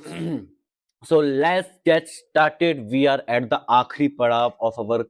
So let's get started. We are at the आखिरी पड़ाव of our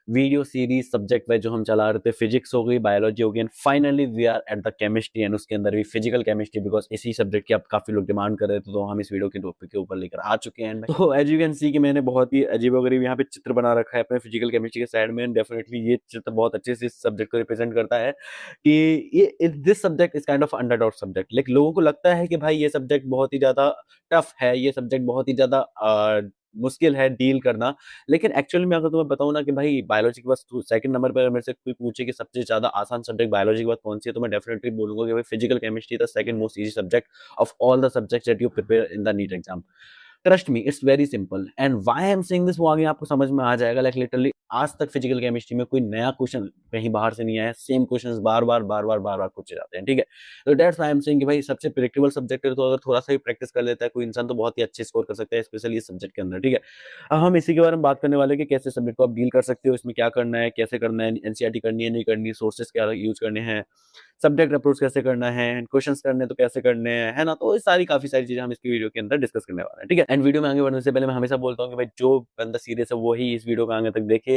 video series subject wise जो हम चला रहे थे, फिजिक्स हो गई, बायोलॉजी हो गई, and finally we are at the chemistry, and उसके अंदर भी फिजिकल केमिस्ट्री, बिकॉज इसी सब्जेक्ट की अब काफी लोग डिमांड कर रहे थे, तो हम इस वीडियो के टॉपिक के ऊपर लेकर आ चुके हैं। तो एज यू कैन सी कि मैंने बहुत ही अजीबोगरीब यहाँ पे चित्र बना रखा है अपने फिजिकल केमिस्ट्री के साइड में। डेफिनेटली ये चित्र बहुत अच्छे से इस सब्जेक्ट को रिप्रेजेंट करता है कि ये this subject is kind of underdog subject. Like लोगों को लगता है कि भाई ये सब्जेक्ट बहुत ही ज्यादा टफ है, ये सब्जेक्ट बहुत ही ज्यादा मुश्किल है डील करना। लेकिन एक्चुअली में अगर तुम्हें बताऊं ना कि भाई बायोलॉजी के बाद सेकंड नंबर पर मेरे से कोई पूछे कि सबसे ज्यादा आसान सब्जेक्ट बायोलॉजी के बाद कौन सी है, तो मैं डेफिनेटली बोलूंगा कि भाई physical chemistry the second most easy subject of all the subjects that you prepare in the NEET exam. Trust me, it's very simple, and why I am saying this वो आगे आपको समझ में आ जाएगा। लाइक लिटरली आज तक physical chemistry में कोई नया क्वेश्चन कहीं बाहर से नहीं आया, सेम क्वेश्चंस बार बार पूछे जाते हैं, ठीक है। तो that's why I am saying कि भाई सबसे प्रेडिक्टेबल सब्जेक्ट है, तो अगर थोड़ा सा भी प्रैक्टिस कर लेता है कोई इंसान तो बहुत ही अच्छे स्कोर कर सकता है, स्पेशली इस सब्जेक्ट के अंदर, ठीक है। अब हम इसी के बारे में बात करने वाले हैं कि कैसे सब्जेक्ट को आप डील कर सकते हो, इसमें क्या करना है, कैसे करना है, एनसीईआरटी करनी है नहीं करनी, सोर्सेस क्या यूज करने हैं, सब्जेक्ट अप्रोच कैसे करना है, क्वेश्चंस करने तो कैसे करने हैं, है ना। तो ये सारी काफी सारी चीजें हम इसकी वीडियो के अंदर डिस्कस करने वाले हैं, ठीक है। एंड वीडियो में आगे बढ़ने से पहले मैं हमेशा बोलता हूँ कि भाई जो बंदा सीरियस है वो ही इस वीडियो को आगे तक देखे,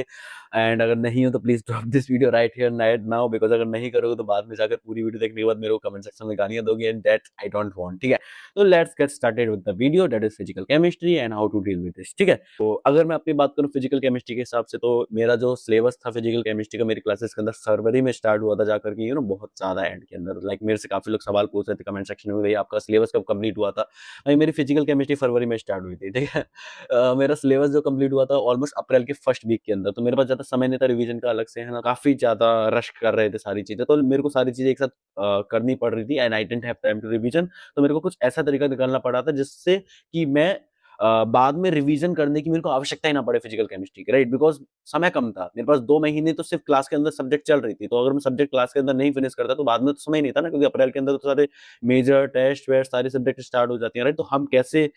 एंड अगर नहीं हो तो please drop this video right here right now, because अगर नहीं करोगे तो बाद में जाकर पूरी वीडियो देखने के बाद मेरे को कमेंट सेक्शन में गालियां दोगे, and that I don't want, ठीक है। तो let's get started with the video that is physical chemistry and how to deal with this, ठीक है। तो अगर मैं अपनी बात करूं फिजिकल केमिस्ट्री के हिसाब से, तो मेरा जो सिलेबस था फिजिकल केमिस्ट्री का मेरी क्लासेस के अंदर फरवरी में स्टार्ट हुआ था जाकर के, बहुत ज्यादा एंड के अंदर। लाइक मेरे से काफी लोग सवाल पूछ रहे थे कमेंट सेक्शन में, भाई आपका सिलेबस कब कंप्लीट हुआ था। भाई मेरी फिजिकल केमिस्ट्री फरवरी में स्टार्ट हुई थी, ठीक है। मेरा सिलेबस जो कंप्लीट हुआ था ऑलमोस्ट अप्रैल के फर्स्ट वीक के अंदर, तो मेरे पास ज्यादा समय नहीं था रिवीजन का अलग से, है ना। काफी ज्यादा रश कर रहे थे सारी चीजें, तो मेरे को सारी चीजें एक साथ करनी पड़ रही थी, and I didn't have time to revision. तो मेरे को कुछ ऐसा तरीका निकालना पड़ा था जिससे कि मैं बाद में रिवीजन करने की मेरे को आवश्यकता ही ना पड़े फिजिकल केमिस्ट्री की, राइट। बिकॉज समय कम था मेरे पास, 2 महीने तो सिर्फ क्लास के अंदर सब्जेक्ट चल रही थी, तो अगर मैं सब्जेक्ट क्लास के अंदर नहीं फिनिश करता तो बाद में तो समय नहीं था ना, क्योंकि अप्रैल के अंदर तो सारे मेजर टेस्ट वेस्ट सारे सब्जेक्ट स्टार्ट हो जाती हैं, राइट। तो हम कैसे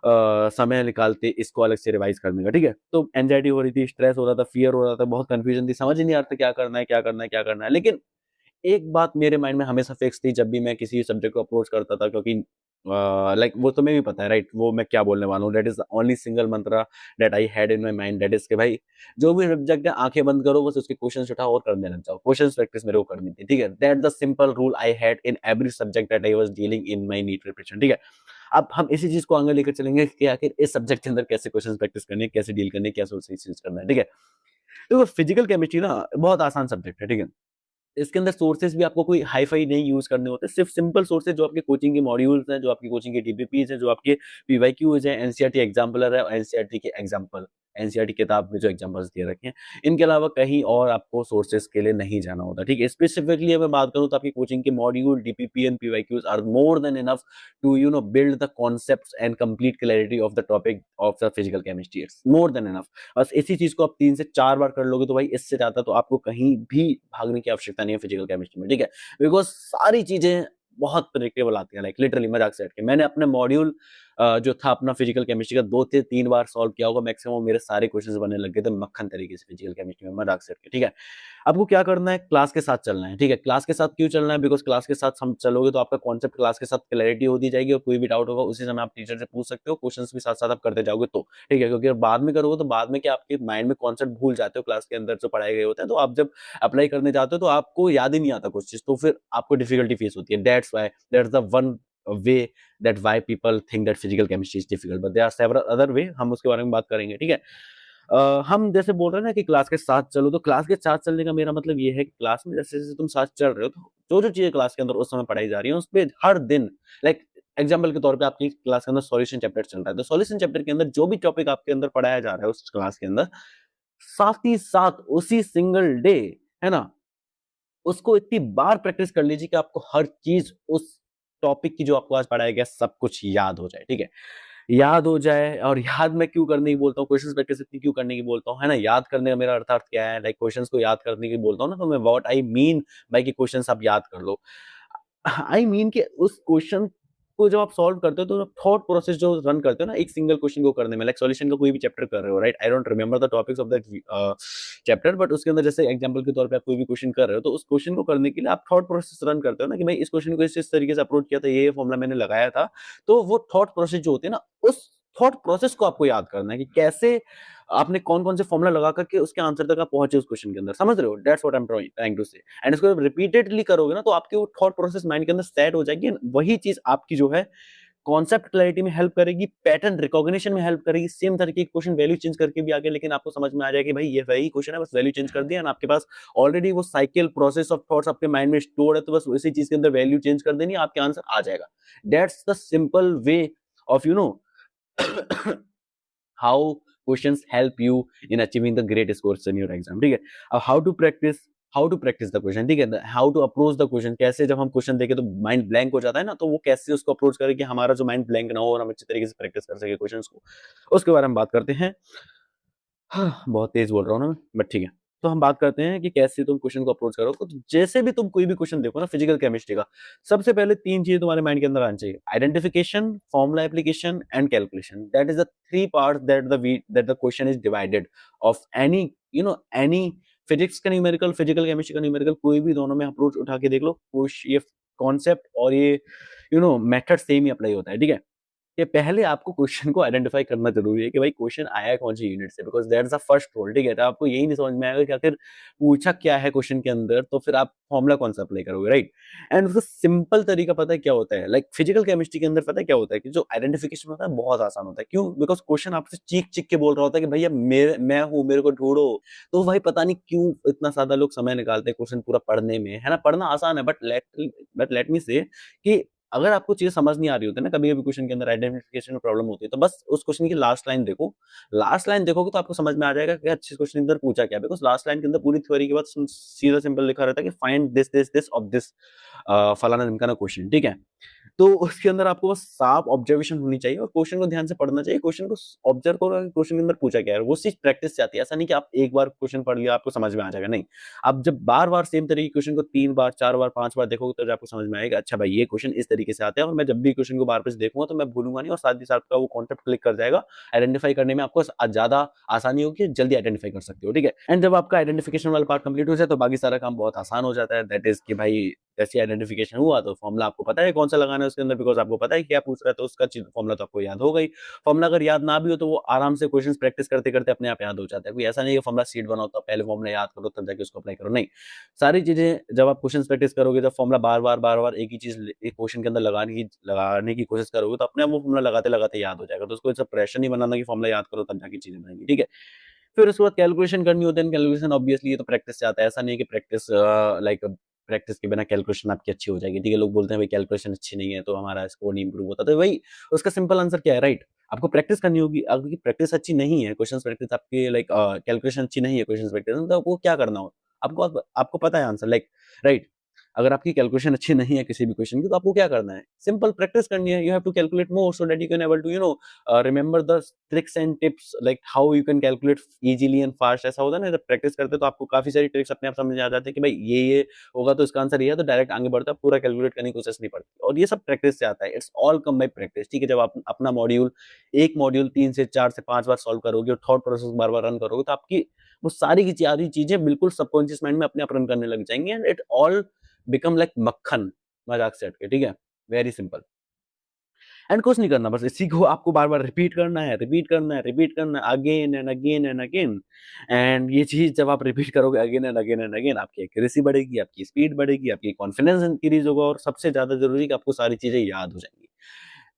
समय निकालते इसको अलग से रिवाइज करने का, ठीक है। तो एंजाइटी हो रही थी, स्ट्रेस हो रहा था, फियर हो रहा था, बहुत कंफ्यूजन थी, समझ ही नहीं आ रहा था क्या करना है क्या करना है क्या करना है। लेकिन एक बात मेरे माइंड में हमेशा फिक्स थी जब भी मैं किसी सब्जेक्ट को अप्रोच करता था, क्योंकि लाइक वो तुम्हें भी पता है, राइट, वो मैं क्या बोलने वाला हूँ। That is only single Mantra that I had in my mind, that is कि भाई जो भी सब्जेक्ट है आंखें बंद करो, बस उसके क्वेश्चंस उठाओ और करने लग जाओ। क्वेश्चंस प्रैक्टिस मेरे को करनी थी, ठीक है। That the simple rule I had in every subject that I was dealing in my NEET preparation, ठीक है। अब हम इसी चीज को आगे लेकर चलेंगे कि आखिर इस सब्जेक्ट के अंदर कैसे क्वेश्चंस प्रैक्टिस करनी है, कैसे डील करनी है, कैसे उससे चीज करना है, ठीक है। तो फिजिकल केमिस्ट्री ना बहुत आसान सब्जेक्ट है, ठीक है। इसके अंदर सोर्सेज भी आपको कोई हाई फाई नहीं यूज करने होते, सिर्फ सिंपल सोर्सेज जो आपके कोचिंग के मॉड्यूल्स हैं, जो आपकी कोचिंग के डीपीपीज हैं, जो आपके पीवाईक्यूज हैं, एनसीईआरटी एग्जाम्पलर है, एनसीईआरटी के एग्जाम्पल, एनसीईआरटी किताब में जो एग्जाम्पल्स दे रखे हैं, इनके अलावा कहीं और आपको सोर्सेज के लिए नहीं जाना होता, ठीक है। स्पेसिफिकली अगर बात करूं तो आपकी कोचिंग के module DPP and PYQs are more than enough to build the concepts and complete clarity of the topic of the physical chemistry. It's more than enough. बस इसी चीज को आप 3 से 4 बार कर लोगे तो भाई इससे ज्यादा तो आपको कहीं भी भागने की आवश्यकता नहीं है फिजिकल केमिस्ट्री में, ठीक है। बिकॉज सारी चीजें बहुत प्रेडिक्टेबल आती है, लाइक लिटरली मजाक से हट के मैंने अपने मॉड्यूल जो था अपना फिजिकल केमिस्ट्री का 2 से 3 बार सॉल्व किया होगा मैक्सिमम, मेरे सारे क्वेश्चंस बनने लग गए थे मक्खन तरीके से फिजिकल केमिस्ट्री में, मजाक से हट के, ठीक है। आपको क्या करना है, क्लास के साथ चलना है, ठीक है। क्लास के साथ क्यों चलना है, बिकॉज क्लास के साथ हम चलोगे तो आपका कॉन्सेप्ट क्लास के साथ क्लैरिटी होती जाएगी, और कोई भी डाउट होगा उसी समय आप टीचर से पूछ सकते हो, क्वेश्चंस भी साथ साथ आप करते जाओगे तो, ठीक है। क्योंकि बाद में करोगे तो बाद में क्या आपके माइंड में कॉन्सेप्ट भूल जाते हो क्लास के अंदर जो पढ़ाए गए होते हैं, तो आप जब अप्लाई करने जाते हो तो आपको याद ही नहीं आता कुछ चीज, तो फिर आपको डिफिकल्टी फेस होती है। That's the one way that why people think that physical chemistry is difficult, but there are several other way, हम उसके बारे में बात करेंगे, ठीक है। हम जैसे बोल रहे हैं ना कि क्लास के साथ चलो, तो क्लास के साथ चलने का मेरा मतलब ये है कि क्लास में जैसे जैसे तुम साथ चल रहे हो तो जो जो चीजें क्लास के अंदर उस समय पढ़ाई जा रही है उस पर हर दिन, लाइक एग्जाम्पल के तौर पे आपकी क्लास के अंदर सॉल्यूशन चैप्टर चल रहा है, तो सॉल्यूशन चैप्टर के अंदर जो भी टॉपिक आपके अंदर पढ़ाया जा रहा है उस क्लास के अंदर, साथ ही साथ उसी सिंगल डे, है ना, उसको इतनी बार प्रैक्टिस कर लीजिए कि आपको हर चीज उस टॉपिक की जो आपको आज पढ़ाया गया सब कुछ याद हो जाए, ठीक है। याद हो जाए, और याद मैं क्यों करने की बोलता हूँ, क्वेश्चंस प्रैक्टिस इतनी क्यों करने की बोलता हूँ, है ना। याद करने का मेरा अर्थात क्या है, लाइक क्वेश्चंस को याद करने की बोलता हूँ ना, तो मैं व्हाट आई मीन बाय कि क्वेश्चंस आप याद कर लो, आई मीन कि उस क्वेश्चन आपको जब आप सॉल्व करते हो तो थॉट प्रोसेस जो रन करते हो ना एक सिंगल क्वेश्चन को करने में, लाइक सॉल्यूशन का कोई भी चैप्टर कर रहे हो, right? I don't remember the topics of that chapter, but उसके अंदर जैसे एग्जांपल के तौर पे आप कोई भी क्वेश्चन कर रहे हो, तो उस क्वेश्चन को करने के लिए आप थॉट प्रोसेस रन करते हो ना कि भाई इस क्वेश्चन को इस तरीके से अप्रोच किया था, ये फॉर्मूला मैंने लगाया था। तो वो थॉट प्रोसेस जो होती है ना, उस थॉट प्रोसेस को आपको याद करना है कि कैसे आपने कौन-कौन से फॉर्मूला लगा करके उसके आंसर तक आप पहुंचे उस क्वेश्चन के अंदर, समझ रहे हो? That's what I am trying to say. And इसको रिपीटेडली करोगे ना तो आपकी वो थॉट प्रोसेस माइंड के अंदर सेट हो जाएगी, वही चीज आपकी जो है कॉन्सेप्ट क्लैरिटी में हेल्प करेगी, पैटर्न रिकॉग्निशन में हेल्प करेगी। सेम तरीके के क्वेश्चन वैल्यू चेंज करके भी आगे, लेकिन आपको समझ में आ जाएगा कि भाई ये वही क्वेश्चन है, बस वैल्यू चेंज कर दिया ना, आपके पास ऑलरेडी वो साइकिल प्रोसेस ऑफ थॉट्स आपके माइंड में स्टोर है, तो बस उसी चीज के अंदर वैल्यू चेंज कर देनी, आपके आंसर आ जाएगा। That's the simple way of how questions help you in achieving the great scores in your exam, ठीक है? अब how to practice the question, ठीक है? How to approach the question, कैसे जब हम क्वेश्चन देखें तो माइंड ब्लैंक हो जाता है ना, तो वो कैसे उसको अप्रोच करें कि हमारा जो माइंड ब्लैंक ना हो और हम अच्छे तरीके से प्रैक्टिस कर सके क्वेश्चंस को, उसके बारे में बात करते हैं। हाँ, बहुत तेज बोल रहा हूँ ना मैं, बट ठीक है। तो हम बात करते हैं कि कैसे तुम क्वेश्चन को अप्रोच करो। तो जैसे भी तुम कोई भी क्वेश्चन देखो ना फिजिकल केमिस्ट्री का, सबसे पहले 3 चीज़ें तुम्हारे माइंड के अंदर आनी चाहिए। Identification, formula application and calculation. That is the 3 parts that the question is divided of any any physics का न्यूमेरिकल, फिजिकल केमिस्ट्री का न्यूमेरिकल, कोई भी दोनों में अप्रोच उठा के देख लो, कुछ ये कॉन्सेप्ट और ये मेथड सेम ही अप्लाई होता है, ठीक है? कि पहले आपको क्वेश्चन को आइडेंटिफाई करना जरूरी है कि भाई क्वेश्चन आया कौन सी यूनिट से, because that's the first rule, ठीक है? तो आपको यही नहीं समझ में आएगा कि आखिर पूछा क्या है क्वेश्चन के अंदर, तो फिर आप फॉर्मूला कौन सा अप्लाई करोगे, राइट? एंड उसका सिंपल तरीका पता है क्या होता है? लाइक फिजिकल केमिस्ट्री के अंदर पता है क्या होता है कि जो आइडेंटिफिकेशन होता है बहुत आसान होता है। क्यों? बिकॉज क्वेश्चन आपसे चीख चीख के बोल रहा होता है कि भैया मैं हूँ, मेरे को ढूंढो। तो भाई पता नहीं क्यों इतना ज्यादा लोग समय निकालते हैं क्वेश्चन पूरा पढ़ने में, है ना? पढ़ना आसान है, बट लेट मी से कि अगर आपको चीज़ें समझ नहीं आ रही होती है ना, कभी-कभी क्वेश्चन के अंदर आइडेंटिफिकेशन में प्रॉब्लम होती है, तो बस उस क्वेश्चन की लास्ट लाइन देखो। लास्ट लाइन देखोगे तो आपको समझ में आ जाएगा कि अच्छा इस क्वेश्चन के अंदर पूछा क्या है। बिकॉज़ लास्ट लाइन के अंदर पूरी थ्योरी के बाद सीधा सिंपल लिखा रहता है कि फाइंड दिस ऑफ दिस फलाना-ढिमकाना क्वेश्चन, ठीक है? तो उसके अंदर आपको बस साफ ऑब्जर्वेशन होनी चाहिए और क्वेश्चन को ध्यान से पढ़ना चाहिए। क्वेश्चन को ऑब्जर्व करो कि क्वेश्चन के अंदर पूछा क्या है। वो चीज़ प्रैक्टिस से आती है। ऐसा नहीं कि आप एक बार क्वेश्चन पढ़ लिया, आपको समझ में आ जाएगा, नहीं। आप जब बार-बार सेम तरीके के क्वेश्चन को 3 बार, 4 बार, 5 बार देखोगे तो आपको समझ में आएगा, अच्छा भाई ये क्वेश्चन इस तरीके से आता है और मैं जब भी क्वेश्चन को बार-बार देखूँगा तो मैं भूलूँगा नहीं और साथ ही साथ आपका वो कॉन्सेप्ट क्लिक कर जाएगा। आइडेंटिफाई करने में आपको ज़्यादा आसानी होगी, जल्दी आइडेंटिफाई कर सकते हो, ठीक है? एंड जब आपका आइडेंटिफिकेशन वाला पार्ट कंप्लीट हो जाए तो बाकी सारा काम बहुत आसान हो जाता है। दैट इज़ कि भाई जैसे आइडेंटिफिकेशन हुआ तो फॉर्मूला आपको पता है कौन सा लगाना है उसके अंदर, बिकॉज़ आपको पता है क्या पूछ रहा है, तो उसका फॉर्मूला तो आपको याद हो गई। फॉर्मूला अगर याद ना भी हो तो वो आराम से क्वेश्चंस प्रैक्टिस करते-करते अपने आप याद हो जाता है। कोई ऐसा नहीं है फॉर्मूला शीट बनाओ तो पहले फॉर्मूला याद करो तब जाके उसको अप्लाई करो, नहीं। सारी चीज़ें जब आप क्वेश्चंस प्रैक्टिस करोगे, जब फॉर्मूला बार-बार एक ही चीज़ एक क्वेश्चन के अंदर लगाने की कोशिश करोगे तो अपने आप वो फॉर्मूला लगाते-लगाते याद हो जाएगा। तो उसको ऐसा प्रेशर नहीं बनाना कि फॉर्मूला याद करो तब जाके चीज़ें बनेंगी, ठीक है? फिर उसके बाद कैलकुलेशन करनी होती है, कैलकुलेशन ऑब्वियसली ये तो प्रैक्टिस से आता है। ऐसा नहीं है कि प्रैक्टिस के बिना कैलकुलेशन आपकी अच्छी हो जाएगी, ठीक है? लोग बोलते हैं भाई कैलकुलेशन अच्छी नहीं है तो हमारा स्कोर नहीं इंप्रूव होता, तो भाई उसका सिंपल आंसर क्या है, राइट? आपको प्रैक्टिस करनी होगी। अगर प्रैक्टिस अच्छी नहीं है, क्वेश्चन प्रैक्टिस आपकी कैलकुलेशन अच्छी नहीं है क्वेश्चन प्रैक्टिस में, तो आपको क्या करना हो? आपको आपको पता है आंसर, राइट? अगर आपकी कैलकुलेशन अच्छी नहीं है किसी भी क्वेश्चन की, तो आपको क्या करना है? सिंपल प्रैक्टिस करनी है। You have to calculate more so that you can able to remember the tricks and tips, like how you can calculate easily and fast. ऐसा होता है ना, जब प्रैक्टिस करते हैं तो आपको काफी सारी ट्रिक्स अपने आप समझ में आ जाते हैं कि भाई ये होगा तो इसका आंसर ये है, तो डायरेक्ट आगे बढ़ता है, पूरा कैलकुलेट करने की कोशिश नहीं पड़ती, और ये सब प्रैक्टिस से आता है। It's all come by practice, ठीक है? जब आप अपना मॉड्यूल एक मॉड्यूल 3 से 4 से 5 बार सॉल्व करोगे और थॉट प्रोसेस बार बार रन करोगे, तो आपकी वो सारी की सारी चीजें बिल्कुल सबकॉन्शियस माइंड में अपने आप रन करने लग जाएंगी, and it all become like मक्खन, मजाक से हटके, ठीक है? Very simple. एंड कुछ नहीं करना, बस इसी को आपको बार-बार रिपीट करना है, रिपीट करना है, रिपीट करना है, again and again and again. And ये चीज़ जब आप रिपीट करोगे again and again and again, आपकी एक्यूरेसी बढ़ेगी, आपकी स्पीड बढ़ेगी, आपकी कॉन्फिडेंस इंक्रीज़ होगा, और सबसे ज़्यादा ज़रूरी है कि आपको सारी चीज़ें याद हो जाएँगी।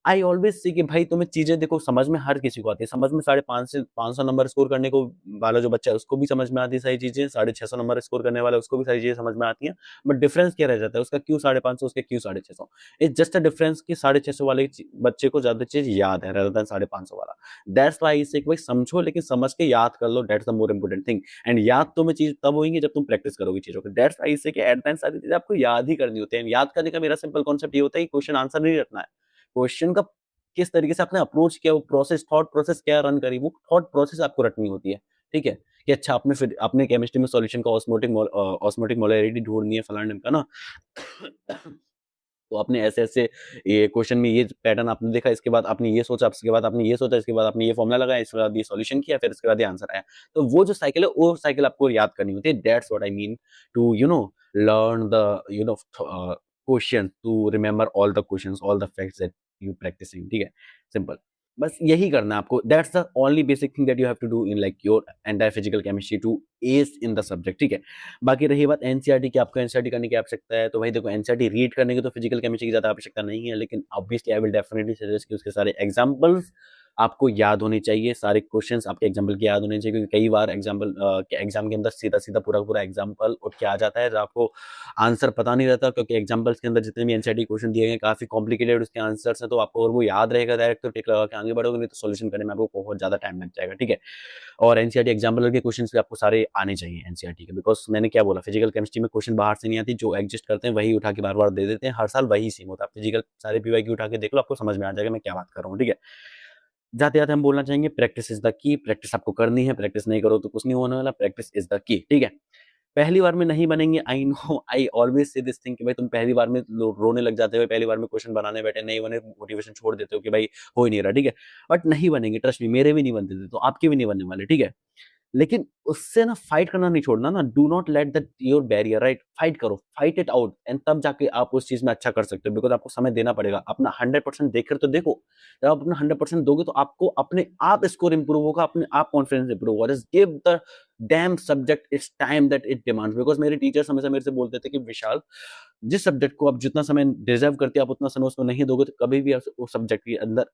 आई ऑलवेज़ से कि भाई तुम्हें चीज़ें देखो, समझ में हर किसी को आती है। समझ में 550 से 500 नंबर स्कोर करने को वाला जो बच्चा है उसको भी समझ में आती है सारी चीज़ें, 650 नंबर स्कोर करने वाला है उसको भी सारी चीज़ें समझ में आती हैं। बट डिफरेंस क्या रह जाता है? उसका क्यों 550, उसके क्यों 650? इट्स जस्ट अ डिफरेंस कि 650 वाले बच्चे को ज़्यादा चीज़ याद है रेदर देन 550 वाला। दैट्स व्हाई आई से कि भाई समझो लेकिन समझ के याद कर लो, that's the more important thing. And याद तुम्हें चीज़ तब होएँगी जब तुम प्रैक्टिस करोगे चीज़ों को। दैट्स व्हाई आई से कि एट द एंड सारी चीज़ें आपको याद ही करनी होती है। याद करने का मेरा सिंपल कॉन्सेप्ट ये होता है कि क्वेश्चन आंसर नहीं रटना है। क्वेश्चन का किस तरीके से आपने अप्रोच किया, वो प्रोसेस, थॉट प्रोसेस क्या रन करी, वो थॉट प्रोसेस आपको रटनी होती है, ठीक है? कि अच्छा आपने फिर आपने केमिस्ट्री में सॉल्यूशन का ऑस्मोटिक मोलैरिटी ढूँढनी है फलाना-ढिमकाना तो आपने ऐसे-ऐसे ये क्वेश्चन में ये पैटर्न आपने देखा, इसके बाद आपने ये सोचा, इसके बाद आपने ये सोचा, इसके बाद आपने ये फॉर्मूला लगाया, इसके बाद ये सॉल्यूशन किया, फिर इसके बाद ये आंसर आया। तो वो जो साइकिल है, वो साइकिल आपको याद करनी होती है। That's what I mean to learn the question, to remember all the questions, all the facts that you practising, ठीक है? सिंपल। बस यही करना है आपको। That's the only basic thing that you have to do in like your entire physical chemistry to ace in the subject, ठीक है? बाकी रही बात एनसीईआरटी की, आपको एनसीईआरटी करने की आवश्यकता है, तो भाई देखो एनसीईआरटी रीड करने की तो फिजिकल केमिस्ट्री की ज़्यादा आवश्यकता नहीं है, लेकिन obviously I will definitely suggest कि उसके सारे एग्जांपल्स आपको याद होने चाहिए, सारे क्वेश्चंस आपके एग्जाम्पल के याद होने चाहिए, क्योंकि कई बार एग्जाम के अंदर सीधा-सीधा पूरा-पूरा एग्जाम्पल उठ के आ जाता है, जो आपको आंसर पता नहीं रहता, क्योंकि एग्जाम्पल्स के अंदर जितने भी एनसीईआरटी क्वेश्चन दिए गए हैं काफ़ी कॉम्प्लिकेटेड उसके आंसर्स हैं, तो आपको अगर वो याद रहेगा डायरेक्ट तो टिक लगा के आगे बढ़ोगे, नहीं तो सॉल्यूशन करने में आपको बहुत ज़्यादा टाइम लग जाएगा, ठीक है? और एनसीईआरटी एग्जाम्पल के क्वेश्चंस भी आपको सारे आने चाहिए एनसीईआरटी के, बिकॉज़ मैंने क्या बोला, फिजिकल केमिस्ट्री में क्वेश्चन बाहर से नहीं आती, जो एग्जिस्ट करते हैं वही उठा के बार-बार दे देते हैं, हर साल वही सेम होता है। आप फिजिकल सारे पीवाईक्यू उठा के देख लो, आपको समझ में आ जाएगा मैं क्या बात कर रहा हूँ, ठीक है? जाते-जाते हम बोलना चाहेंगे practice is the key, practice आपको करनी है, प्रैक्टिस नहीं करो तो कुछ नहीं होने वाला, प्रैक्टिस इज़ द की, ठीक है? पहली बार में नहीं बनेंगे, आई नो, आई ऑलवेज़ से दिस थिंग कि भाई तुम पहली बार में रोने लग जाते हो, पहली बार में क्वेश्चन बनाने बैठे नहीं बने, मोटिवेशन छोड़ देते हो कि भाई हो ही नहीं रहा, ठीक है? बट नहीं बनेंगे, ट्रस्ट मी, मेरे भी नहीं बनते थे, तो आपके भी नहीं बनने वाले, ठीक है? लेकिन उससे ना फाइट करना नहीं छोड़ना ना, do not let that your barrier, right? Fight करो, फाइट इट आउट, एंड तब जाके आप उस चीज़ में अच्छा कर सकते हो, बिकॉज़ आपको समय देना पड़ेगा। अपना 100% देकर तो देखो, जब आप अपना 100% दोगे तो आपको अपने आप स्कोर इंप्रूव होगा, अपने आप कॉन्फिडेंस इंप्रूव होगा। Just give the dam subject it's time that it demands, because मेरे टीचर्स हमेशा मेरे से बोलते थे कि विशाल, जिस सब्जेक्ट को आप जितना समय डिज़र्व करते हो, आप उतना समय उसको नहीं दोगे तो कभी भी आप उस सब्जेक्ट के अंदर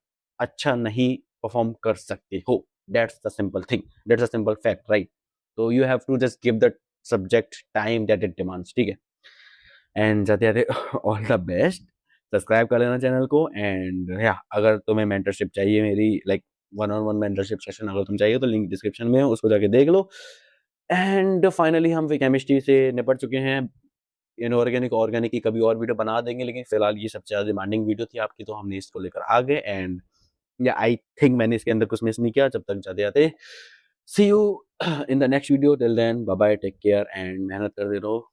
अच्छा नहीं परफ़ॉर्म कर सकते हो। That's the simple thing, that's the simple fact, right? So you have to just give the subject time that it demands, ठीक है? एंड जाते-जाते ऑल द बेस्ट, सब्सक्राइब कर लेना चैनल को, एंड या अगर तुम्हें मेंटरशिप चाहिए मेरी, like one on one mentorship session अगर तुम चाहिए तो लिंक डिस्क्रिप्शन में है, उसको जाके देख लो। एंड फाइनली हम केमिस्ट्री से निपट चुके हैं। इनऑर्गेनिक, ऑर्गेनिक की कभी और वीडियो बना देंगे, लेकिन फिलहाल ये सबसे ज़्यादा डिमांडिंग वीडियो थी आपकी, तो हमने इसको लेकर आ गए, एंड या आई थिंक मैंने इसके अंदर कुछ मिस नहीं किया। जब तक जाते-जाते see you in the next video, till then bye bye, take care, and मेहनत करते रहो,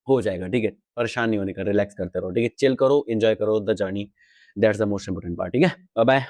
हो जाएगा, ठीक है? परेशान नहीं होने का, रिलैक्स करते रहो, ठीक है? चिल करो, एन्जॉय करो the journey, that's the most important part, ठीक है? Bye bye.